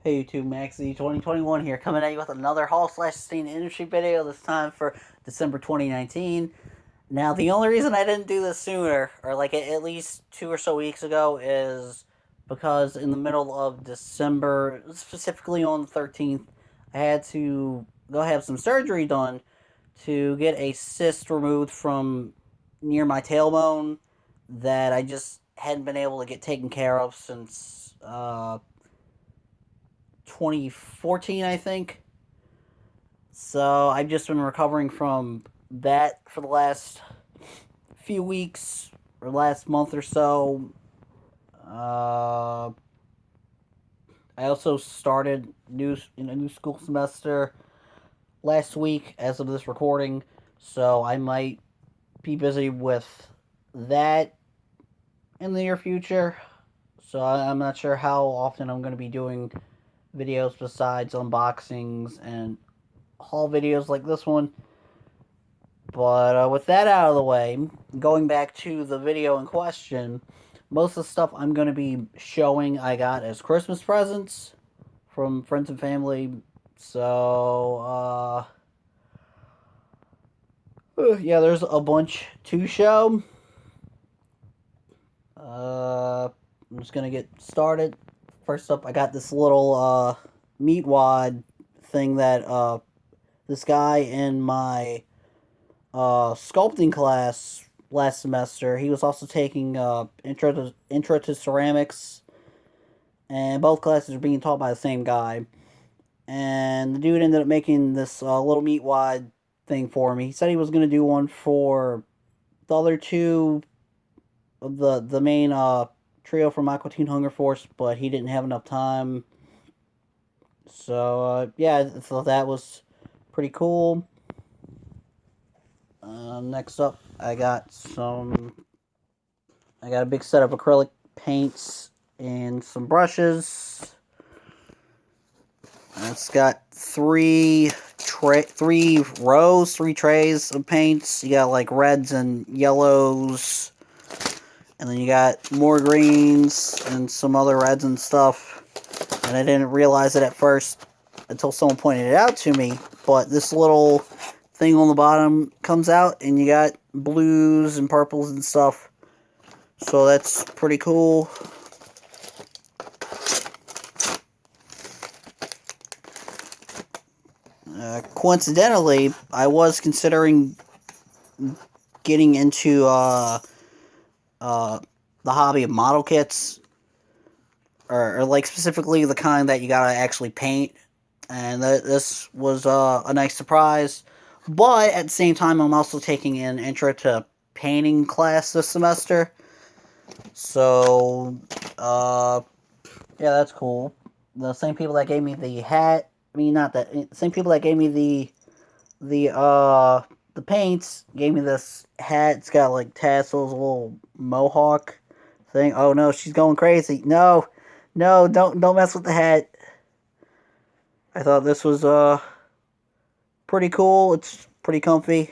Hey YouTube, Maxi 2021 here, coming at you with another haul slash sustain industry video, this time for December 2019. Now, the only reason I didn't do this sooner, or like at least 2 or so weeks ago, is because in the middle of December, specifically on the 13th, I had to go have some surgery done to get a cyst removed from near my tailbone that I just hadn't been able to get taken care of since 2014, I think. So I've just been recovering from that for the last few weeks or last month or so. I also started new in a new school semester last week as of this recording, so I might be busy with that in the near future. So I'm not sure how often I'm going to be doing videos besides unboxings and haul videos like this one. But with that out of the way, going back to the video in question, most of the stuff I'm going to be showing I got as Christmas presents from friends and family. So, yeah, there's a bunch to show. I'm just going to get started. First up, I got this little Meatwad thing that this guy in my sculpting class last semester. He was also taking intro to ceramics, and both classes are being taught by the same guy. And the dude ended up making this little meat wad thing for me. He said he was gonna do one for the other two of the main trio from Aqua Teen Hunger Force, but he didn't have enough time. So yeah, I thought that was pretty cool. Next up, I got a big set of acrylic paints and some brushes. It's got three trays of paints. You got like reds and yellows, and then you got more greens and some other reds and stuff. And I didn't realize it at first until someone pointed it out to me. But this little thing on the bottom comes out, and you got blues and purples and stuff. So that's pretty cool. Coincidentally, I was considering getting into uh, the hobby of model kits, or like specifically the kind that you gotta actually paint. And this was a nice surprise. But at the same time, I'm also taking an intro to painting class this semester. So, yeah, that's cool. The same people that gave me the hat, I mean, not that, same people that gave me the paints gave me this hat. It's got like tassels, a little mohawk thing. Oh no, she's going crazy. No, no, don't mess with the hat. I thought this was pretty cool. It's pretty comfy.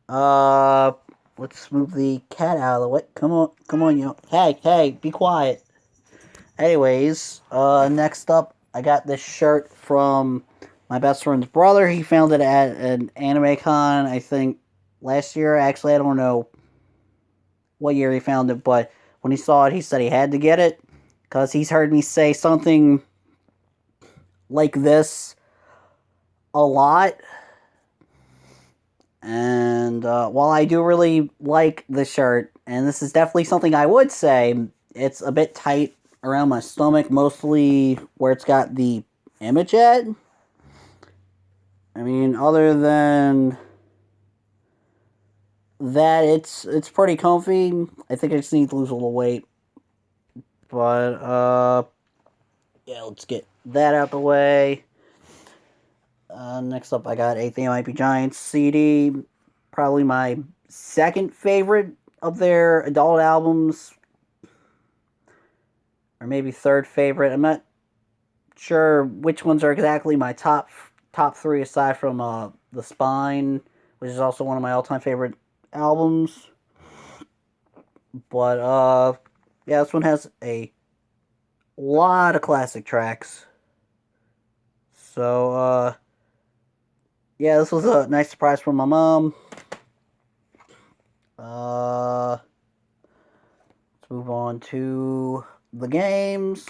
Uh, let's move the cat out of the way. Come on, you. Hey, be quiet. Anyways, next up, I got this shirt from my best friend's brother. He found it at an anime con, I think, last year. Actually, I don't know what year he found it, but when he saw it, he said he had to get it because he's heard me say something like this a lot. And while I do really like the shirt, and this is definitely something I would say, it's a bit tight around my stomach, mostly where it's got the image at. I mean, other than that, it's pretty comfy. I think I just need to lose a little weight. But yeah, let's get that out the way. Next up, I got a They Might Be Giants CD. Probably my second favorite of their adult albums, or maybe third favorite. I'm not sure which ones are exactly my top three, aside from The Spine, which is also one of my all time favorite albums. But yeah, this one has a a lot of classic tracks. So, yeah, this was a nice surprise from my mom. Let's move on to the games.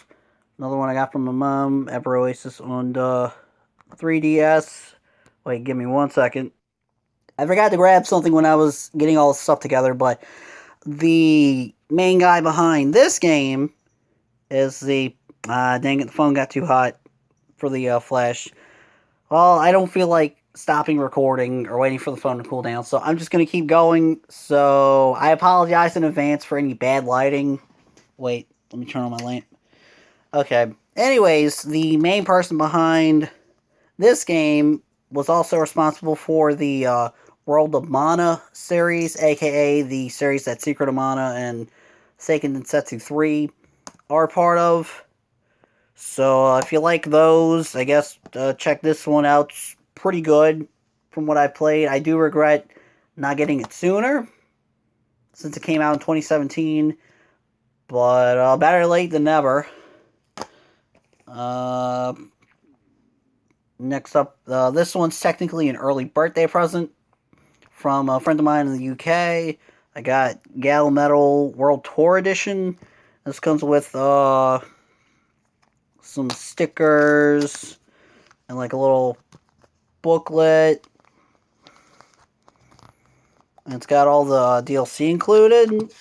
Another one I got from my mom, Ever Oasis on the 3DS. Wait, give me 1 second. I forgot to grab something when I was getting all this stuff together, but the main guy behind this game is the. Dang it, the phone got too hot for the flash. Well, I don't feel like stopping recording or waiting for the phone to cool down, so I'm just going to keep going. So I apologize in advance for any bad lighting. Wait, let me turn on my lamp. Okay. Anyways, the main person behind this game was also responsible for the World of Mana series, aka the series that Secret of Mana and Seiken Densetsu 3 are part of. So if you like those, I guess check this one out. It's pretty good from what I played. I do regret not getting it sooner since it came out in 2017, but better late than never. Uh, Next up, this one's technically an early birthday present from a friend of mine in the UK. I got Gal Metal World Tour Edition. This comes with some stickers and like a little booklet. And it's got all the DLC included.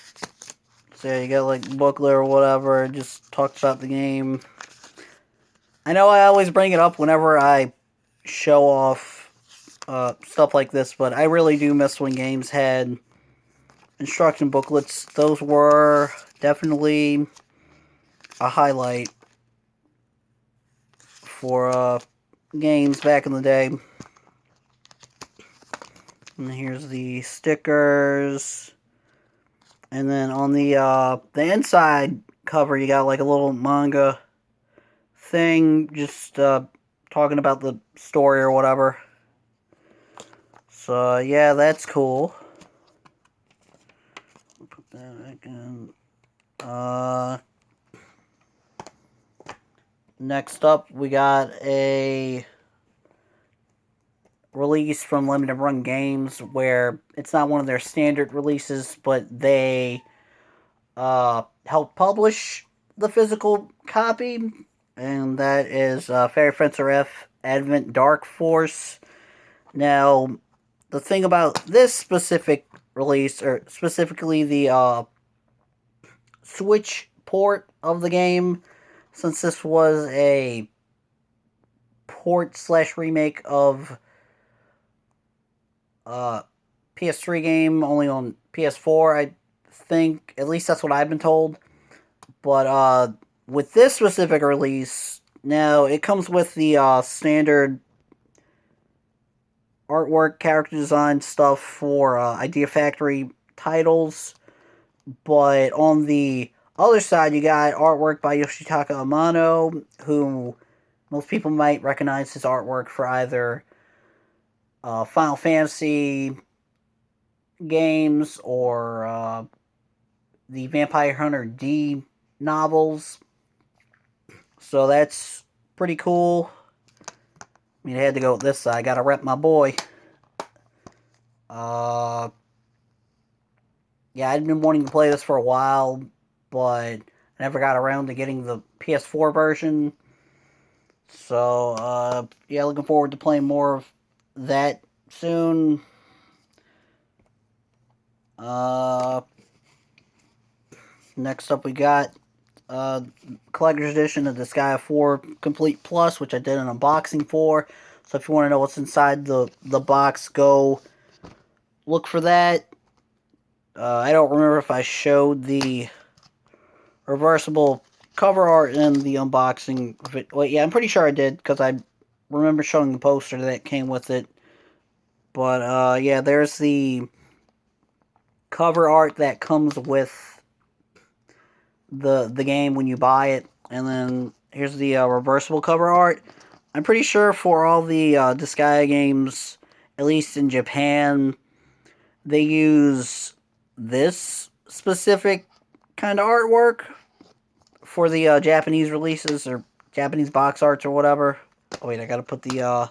So yeah, you got like the booklet or whatever. It just talks about the game. I know I always bring it up whenever I show off stuff like this, but I really do miss when games had instruction booklets. Those were definitely a highlight for games back in the day. And here's the stickers. And then on the inside cover, you got like a little manga thing, just talking about the story or whatever. So yeah, that's cool. Put that back in. Next up, we got a release from Limited Run Games where it's not one of their standard releases, but they help publish the physical copy, and that is Fairy Fencer F Advent Dark Force. Now, the thing about this specific release, or specifically the Switch port of the game, since this was a port slash remake of PS3 game only on PS4, I think. At least that's what I've been told. But with this specific release, now it comes with the standard artwork, character design stuff for Idea Factory titles. But on the other side, you got artwork by Yoshitaka Amano, who most people might recognize his artwork for either Final Fantasy games or the Vampire Hunter D novels. So that's pretty cool. I mean, I had to go with this side. I gotta rep my boy. Yeah, I'd been wanting to play this for a while, but I never got around to getting the PS4 version. So, yeah, looking forward to playing more of that soon. Next up, we got Collector's Edition of Disgaea 4 Complete Plus, which I did an unboxing for. So if you want to know what's inside the box, go look for that. I don't remember if I showed the reversible cover art in the unboxing. Wait, yeah, I'm pretty sure I did, because I remember showing the poster that came with it. But, yeah, there's the cover art that comes with the game when you buy it. And then here's the reversible cover art. I'm pretty sure for all the Disgaea games, at least in Japan, they use this specific kind of artwork for the Japanese releases or Japanese box arts or whatever. Oh wait, I gotta put the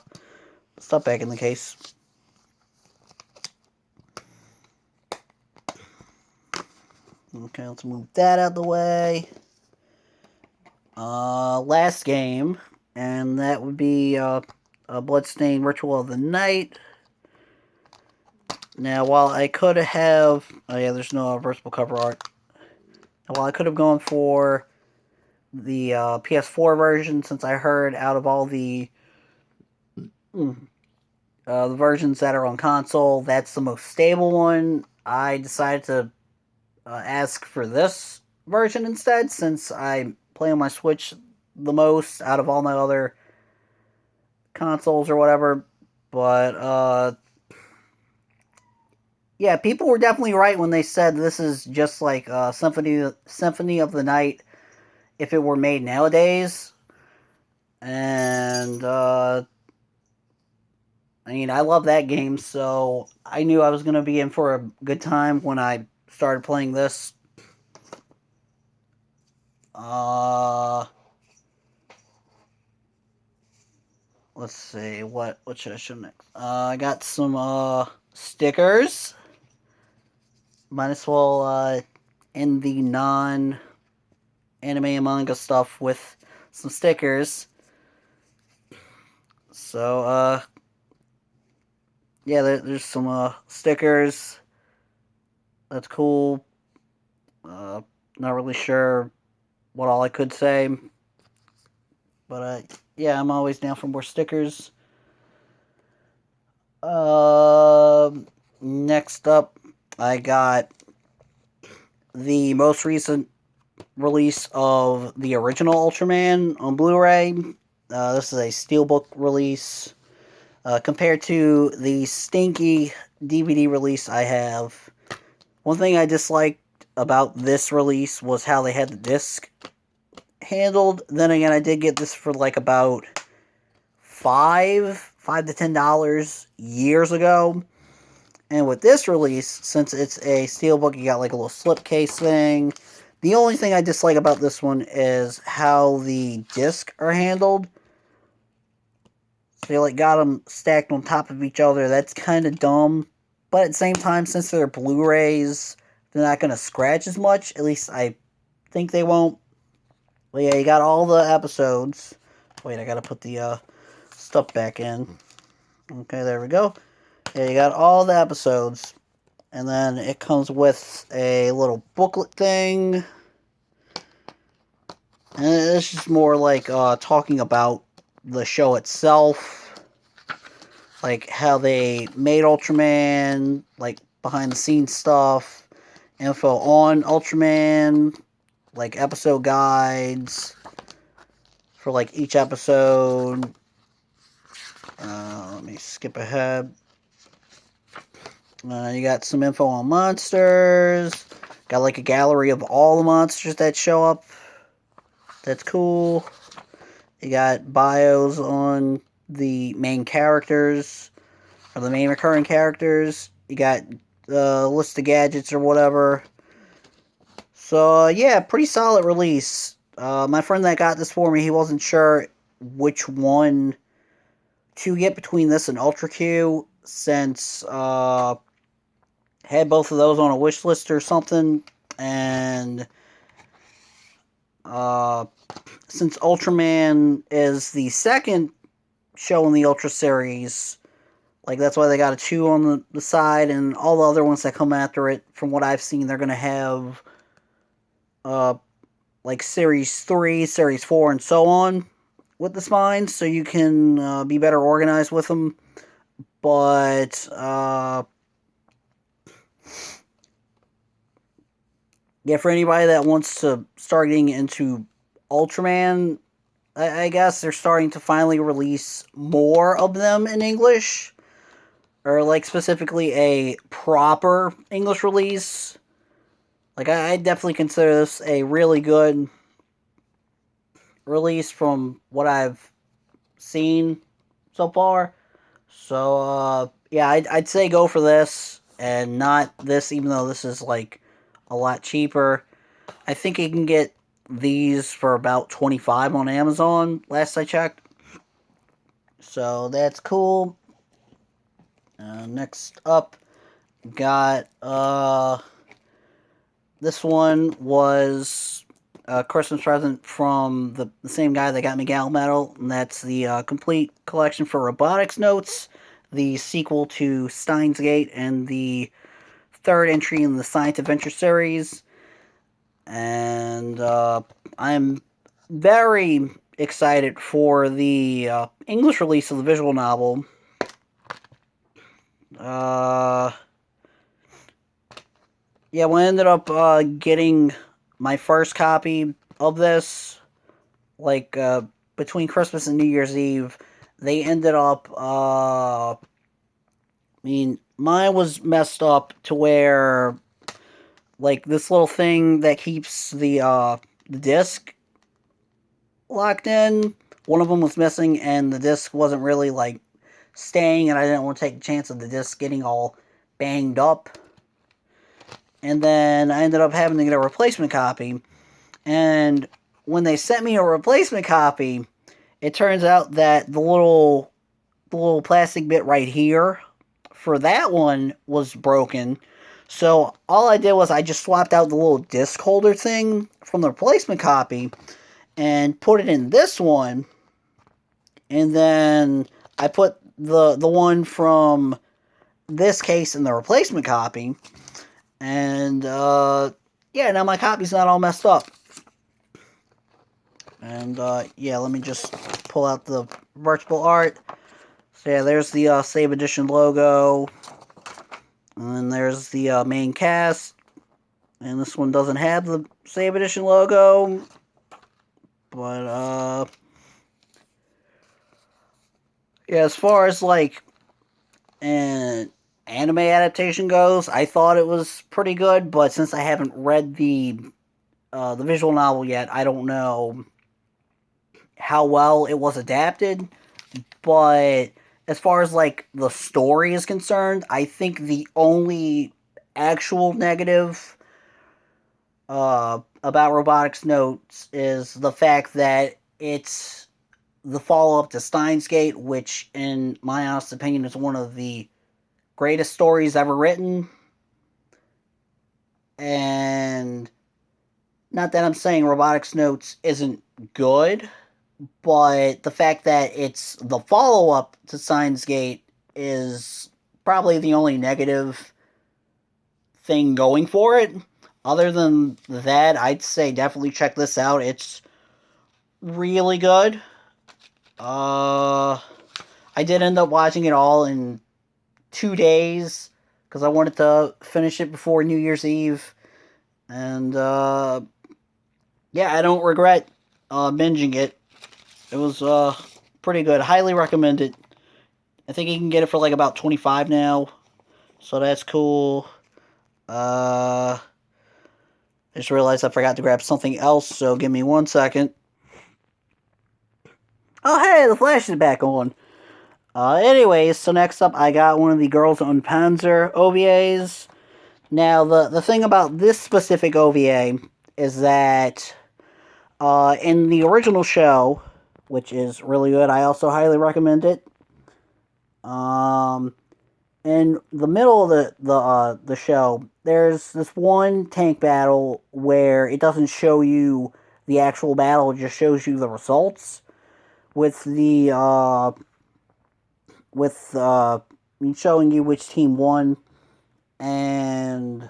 stuff back in the case. Okay, let's move that out of the way. Last game, and that would be a Bloodstained Ritual of the Night. Now, while I could have... Oh yeah, there's no reversible cover art. While I could have gone for the PS4 version, since I heard out of all the versions that are on console, that's the most stable one, I decided to ask for this version instead, since I play on my Switch the most out of all my other consoles or whatever. But yeah, people were definitely right when they said this is just like Symphony of the Night if it were made nowadays. And I mean, I love that game, so I knew I was going to be in for a good time when I started playing this. Let's see, what should I show next? I got some stickers. Might as well end the non-anime and manga stuff with some stickers. So, yeah, there's some stickers. That's cool. Not really sure what all I could say. But, yeah, I'm always down for more stickers. Next up, I got the most recent release of the original Ultraman on Blu-ray. This is a Steelbook release. Compared to the stinky DVD release I have, one thing I disliked about this release was how they had the disc handled. Then again, I did get this for like about $5 to $10 years ago. And with this release, since it's a steelbook, you got like a little slipcase thing. The only thing I dislike about this one is how the discs are handled. So they like got them stacked on top of each other. That's kind of dumb. But at the same time, since they're Blu-rays, they're not going to scratch as much. At least I think they won't. But yeah, you got all the episodes. Wait, I got to put the stuff back in. Okay, there we go. Yeah, you got all the episodes. And then it comes with a little booklet thing. And it's just more like talking about the show itself. Like how they made Ultraman, like behind the scenes stuff, info on Ultraman, like episode guides for like each episode. Let me skip ahead. You got some info on monsters. Got like a gallery of all the monsters that show up. That's cool. You got bios on the main characters, or the main recurring characters. You got a list of gadgets or whatever. So, yeah, pretty solid release. My friend that got this for me, he wasn't sure which one to get between this and Ultra Q, since had both of those on a wish list or something, and since Ultraman is the second show in the Ultra series, like that's why they got a 2 on the side, and all the other ones that come after it, from what I've seen, they're going to have like Series 3, Series 4, and so on with the spines, so you can be better organized with them. But yeah, for anybody that wants to start getting into Ultraman, I guess they're starting to finally release more of them in English. Or, like, specifically a proper English release. Like, I definitely consider this a really good release from what I've seen so far. So, yeah, I'd say go for this, and not this, even though this is, like, a lot cheaper. I think you can get these for about 25 on Amazon last I checked. So that's cool. Next up, got this one was a Christmas present from the same guy that got me Gal Metal, and that's the complete collection for Robotics Notes, the sequel to Steins Gate, and the third entry in the Science Adventure series. And I'm very excited for the English release of the visual novel. Yeah, we ended up getting my first copy of this, like, between Christmas and New Year's Eve. They ended up, I mean, mine was messed up to where, like, this little thing that keeps the disc locked in, one of them was missing, and the disc wasn't really, like, staying, and I didn't want to take the chance of the disc getting all banged up. And then I ended up having to get a replacement copy. And when they sent me a replacement copy, it turns out that the little plastic bit right here for that one was broken. So all I did was I just swapped out the little disc holder thing from the replacement copy and put it in this one. And then I put the one from this case in the replacement copy. And yeah, now my copy's not all messed up. And yeah, let me just pull out the vertical art. So yeah, there's the Save Edition logo. And then there's the main cast. And this one doesn't have the Save Edition logo. But yeah, as far as like an anime adaptation goes, I thought it was pretty good, but since I haven't read the visual novel yet, I don't know how well it was adapted. But as far as like the story is concerned, I think the only actual negative about Robotics Notes is the fact that it's the follow-up to Steins Gate, which, in my honest opinion, is one of the greatest stories ever written. And not that I'm saying Robotics Notes isn't good, but the fact that it's the follow-up to Steins Gate is probably the only negative thing going for it. Other than that, I'd say definitely check this out. It's really good. I did end up watching it all in 2 days because I wanted to finish it before New Year's Eve. And yeah, I don't regret binging it. It was pretty good. Highly recommend it. I think you can get it for like about 25 now. So that's cool. I just realized I forgot to grab something else, so give me 1 second. Oh, hey, the flash is back on. Anyways, so next up, I got one of the Girls on Panzer OVAs. Now, the thing about this specific OVA is that in the original show, which is really good, I also highly recommend it. In the middle of the show, there's this one tank battle where it doesn't show you the actual battle; it just shows you the results with the showing you which team won. And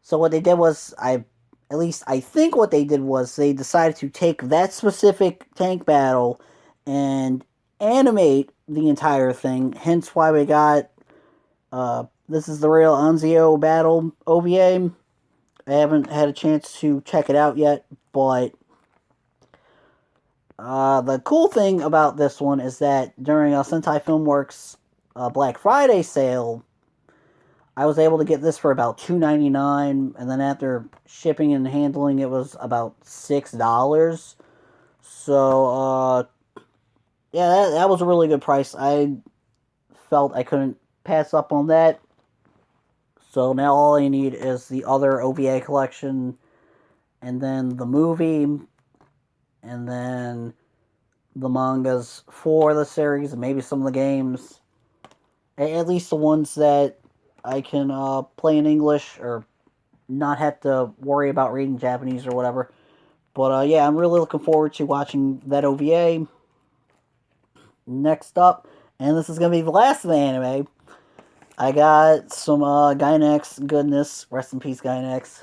so what they did was, at least I think what they did was they decided to take that specific tank battle and animate the entire thing. Hence why we got this is the real Anzio battle OVA. I haven't had a chance to check it out yet, but the cool thing about this one is that during a Sentai Filmworks Black Friday sale, I was able to get this for about $2.99, and then after shipping and handling, it was about $6. So, yeah, that was a really good price. I felt I couldn't pass up on that. So now all I need is the other OVA collection, and then the movie, and then the mangas for the series, and maybe some of the games. At least the ones that I can play in English or not have to worry about reading Japanese or whatever. But yeah, I'm really looking forward to watching that OVA. Next up, and this is going to be the last of the anime, I got some Gynex goodness. Rest in peace, Gynex.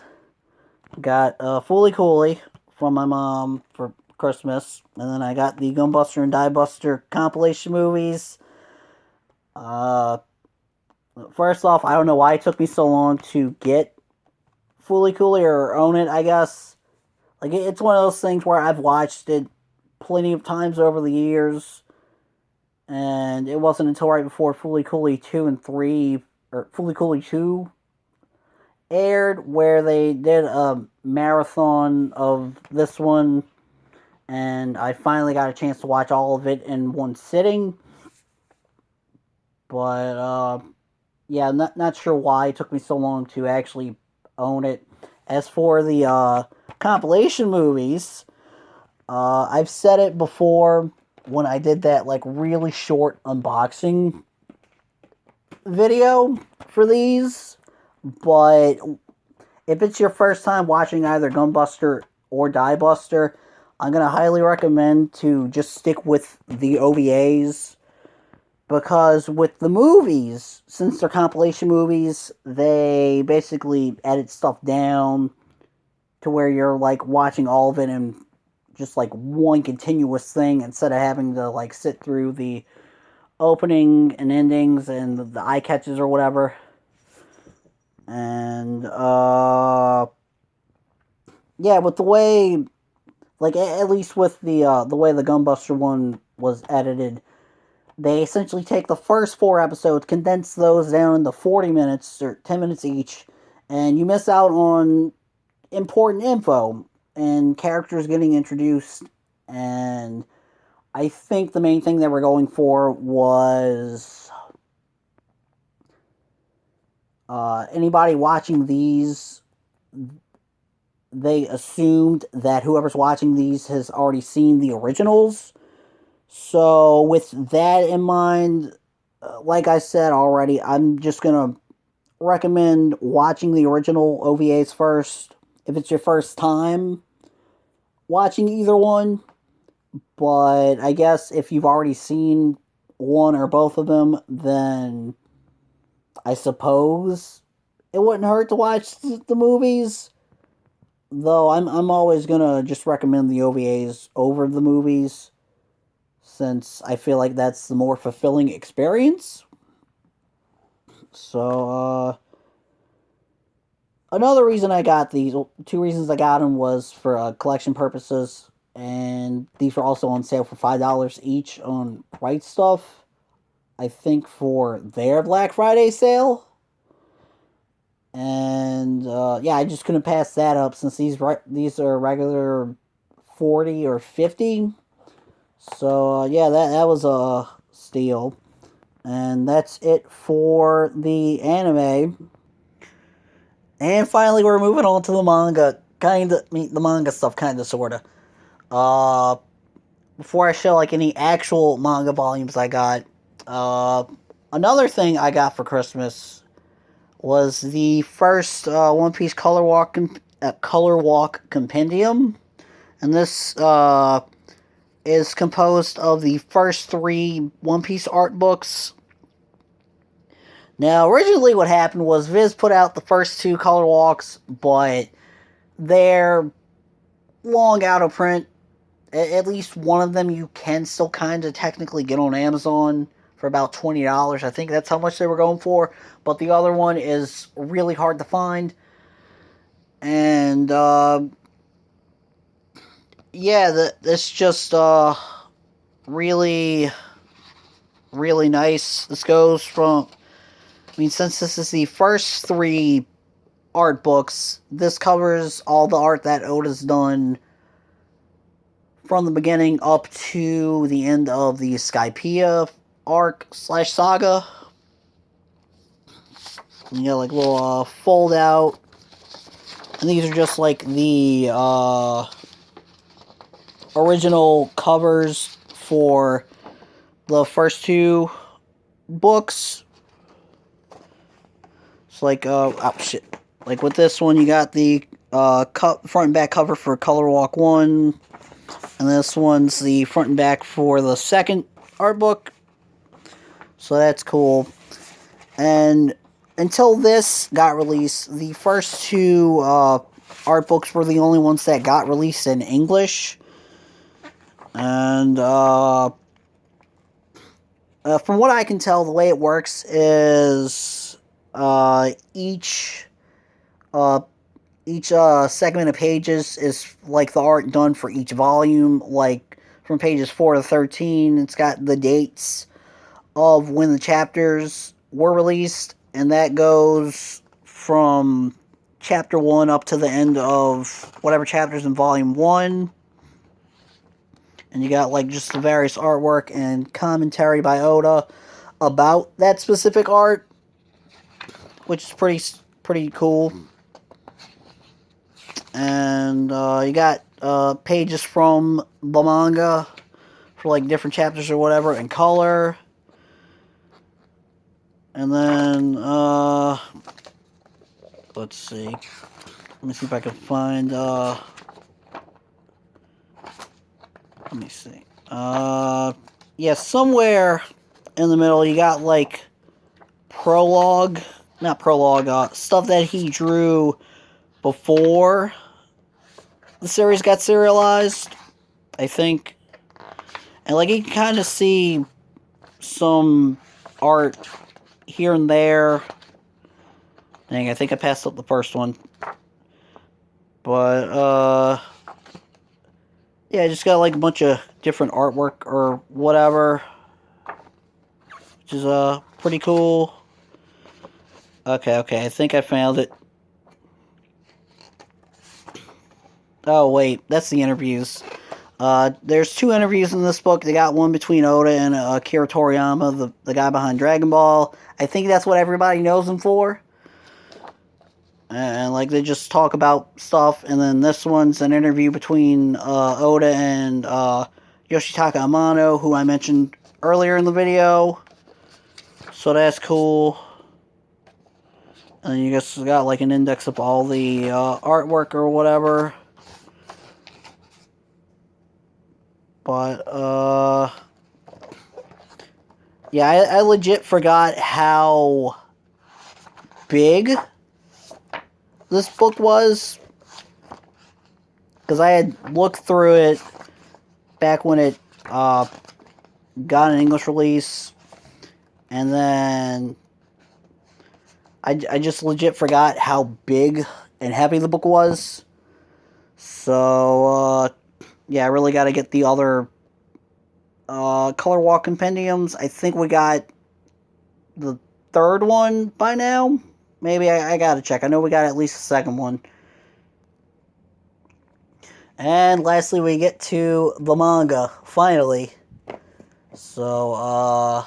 Got Fooly Cooly from my mom for Christmas. And then I got the Gunbuster and Diebuster compilation movies. First off, I don't know why it took me so long to get Fooly Cooly or own it, I guess. Like, it's one of those things where I've watched it plenty of times over the years. And it wasn't until right before Fooly Cooly 2 and 3, or Fooly Cooly 2 aired, where they did a marathon of this one, and I finally got a chance to watch all of it in one sitting. But yeah, not sure why it took me so long to actually own it. As for the compilation movies, I've said it before when I did that like really short unboxing video for these, but if it's your first time watching either Gunbuster or Diebuster, I'm going to highly recommend to just stick with the OVAs, because with the movies, since they're compilation movies, they basically edit stuff down to where you're like watching all of it in just like one continuous thing instead of having to like sit through the opening and endings and the eye catches or whatever. And yeah, with the way, like at least with the way the Gunbuster one was edited, they essentially take the first 4 episodes, condense those down into 40 minutes or 10 minutes each, and you miss out on important info and characters getting introduced. And I think the main thing they were going for was anybody watching these, they assumed that whoever's watching these has already seen the originals. So, with that in mind, like I said already, I'm just going to recommend watching the original OVAs first if it's your first time watching either one. But I guess if you've already seen one or both of them, then I suppose it wouldn't hurt to watch the movies. Though I'm always gonna just recommend the OVAs over the movies, since I feel like that's the more fulfilling experience. So another reason I got these, 2 reasons I got them was for collection purposes, and these were also on sale for $5 each on Right Stuff. I think for their Black Friday sale. And yeah, I just couldn't pass that up since these are regular 40 or 50. So yeah, that was a steal. And that's it for the anime. And finally, we're moving on to the manga. The manga stuff, kinda, sorta. Uh, Before I show like any actual manga volumes I got, another thing I got for Christmas was the first One Piece Color Walk compendium, and this is composed of the first 3 One Piece art books. Now, originally, what happened was Viz put out the first 2 color walks, but they're long out of print. At least one of them you can still kind of technically get on Amazon for about $20. I think that's how much they were going for. But the other one is really hard to find. And yeah, this just really, really nice. This goes from, since this is the first 3 art books, this covers all the art that Oda's done from the beginning up to the end of the Skypiea arc/saga. You got like little fold out And these are just like the original covers for the first two books. It's like, oh shit. Like with this one, you got the front and back cover for Color Walk 1. And this one's the front and back for the second art book. So that's cool. And until this got released, the first two art books were the only ones that got released in English. And from what I can tell, the way it works is each segment of pages is like the art done for each volume. Like from pages 4 to 13, it's got the dates of when the chapters were released, and that goes from chapter 1 up to the end of whatever chapters in volume 1. And you got like just the various artwork and commentary by Oda about that specific art, which is pretty cool. And you got pages from the manga for like different chapters or whatever in color. And then let's see. Let me see if I can find let me see. Yeah, somewhere in the middle you got like prologue, not prologue, stuff that he drew before the series got serialized, I think. And like you can kind of see some art here and there. Dang, I think I passed up the first one. But yeah, I just got like a bunch of different artwork or whatever, which is pretty cool. Okay, I think I found it. Oh wait, that's the interviews. There's two interviews in this book. They got one between Oda and Akira Toriyama, the guy behind Dragon Ball. I think that's what everybody knows him for. And like they just talk about stuff. And then this one's an interview between Oda and Yoshitaka Amano, who I mentioned earlier in the video. So that's cool. And then you just got like an index of all the artwork or whatever. But yeah, I legit forgot how big this book was, because I had looked through it back when it got an English release, and then I just legit forgot how big and heavy the book was. So yeah, I really got to get the other Color Walk compendiums. I think we got the third one by now. Maybe I gotta check. I know we got at least the second one. And lastly, we get to the manga, finally. So,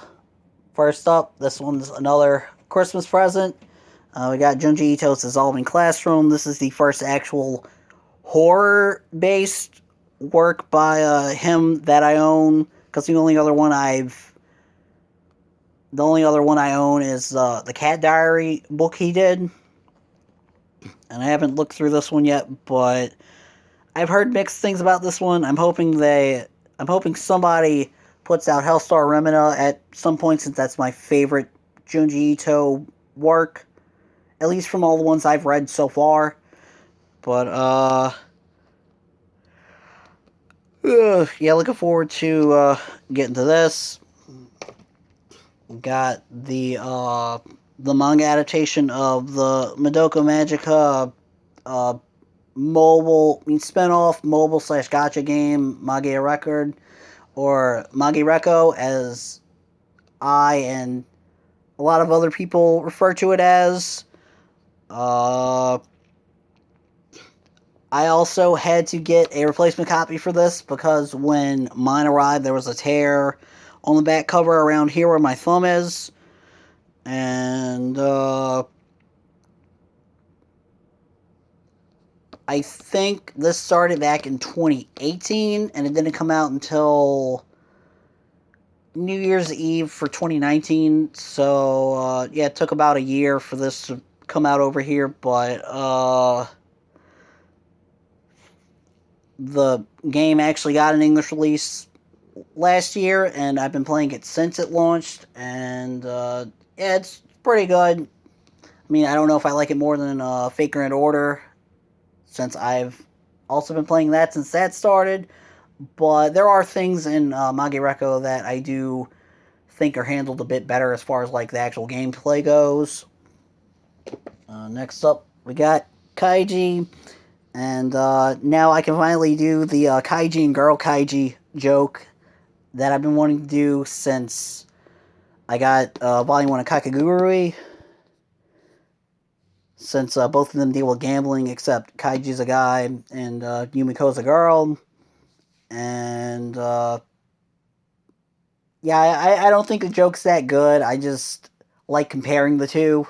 first up, this one's another Christmas present. We got Junji Ito's Dissolving Classroom. This is the first actual horror-based work by him that I own, because the only other one I own is the Cat Diary book he did. And I haven't looked through this one yet, but I've heard mixed things about this one. I'm hoping somebody puts out Hellstar Remina at some point, since that's my favorite Junji Ito work, at least from all the ones I've read so far. But yeah, looking forward to getting to this. Got the manga adaptation of the Madoka Magica spin-off mobile / gacha game, Magia Record, or Magi Reco, as I and a lot of other people refer to it as. I also had to get a replacement copy for this, because when mine arrived, there was a tear on the back cover around here where my thumb is. And I think this started back in 2018, and it didn't come out until New Year's Eve for 2019. So, yeah, it took about a year for this to come out over here, but the game actually got an English release last year, and I've been playing it since it launched, and yeah, it's pretty good. I mean, I don't know if I like it more than Faker and Order, since I've also been playing that since that started, but there are things in Magireko that I do think are handled a bit better as far as like the actual gameplay goes. Next up, we got Kaiji, and now I can finally do the Kaiji and Girl Kaiji joke that I've been wanting to do since I got Volume 1 of Kakagurui. Since both of them deal with gambling, except Kaiji's a guy and Yumiko's a girl. And yeah, I don't think the joke's that good. I just like comparing the two.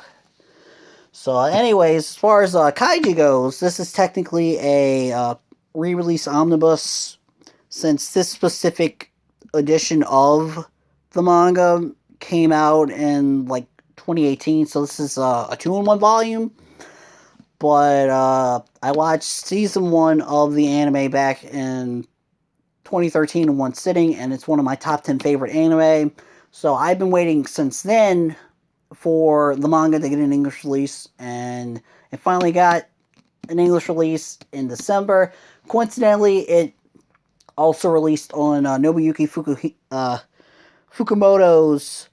So, anyways, as far as Kaiji goes, this is technically a re-release omnibus, since this specific edition of the manga came out in like 2018. So this is a 2-in-1 volume. But I watched season 1 of the anime back in 2013 in one sitting, and it's one of my top 10 favorite anime. So I've been waiting since then for the manga to get an English release, and it finally got an English release in December. Coincidentally, it also released on Nobuyuki Fukumoto's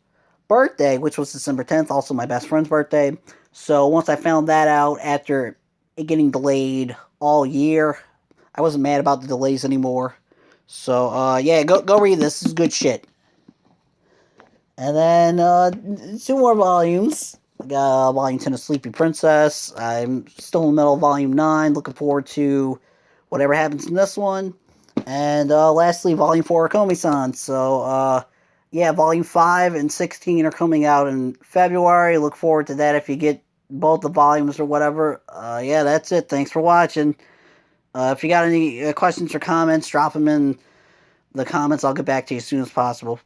birthday, which was December 10th, also my best friend's birthday. So once I found that out after it getting delayed all year, I wasn't mad about the delays anymore. So yeah, go read this. This is good shit. And then 2 more volumes. I got Volume 10 of Sleepy Princess. I'm still in the middle of Volume 9. Looking forward to whatever happens in this one. And lastly, Volume 4 of Komi-san. So yeah, Volume 5 and 16 are coming out in February. Look forward to that if you get both the volumes or whatever. Yeah, that's it. Thanks for watching. If you got any questions or comments, drop them in the comments. I'll get back to you as soon as possible.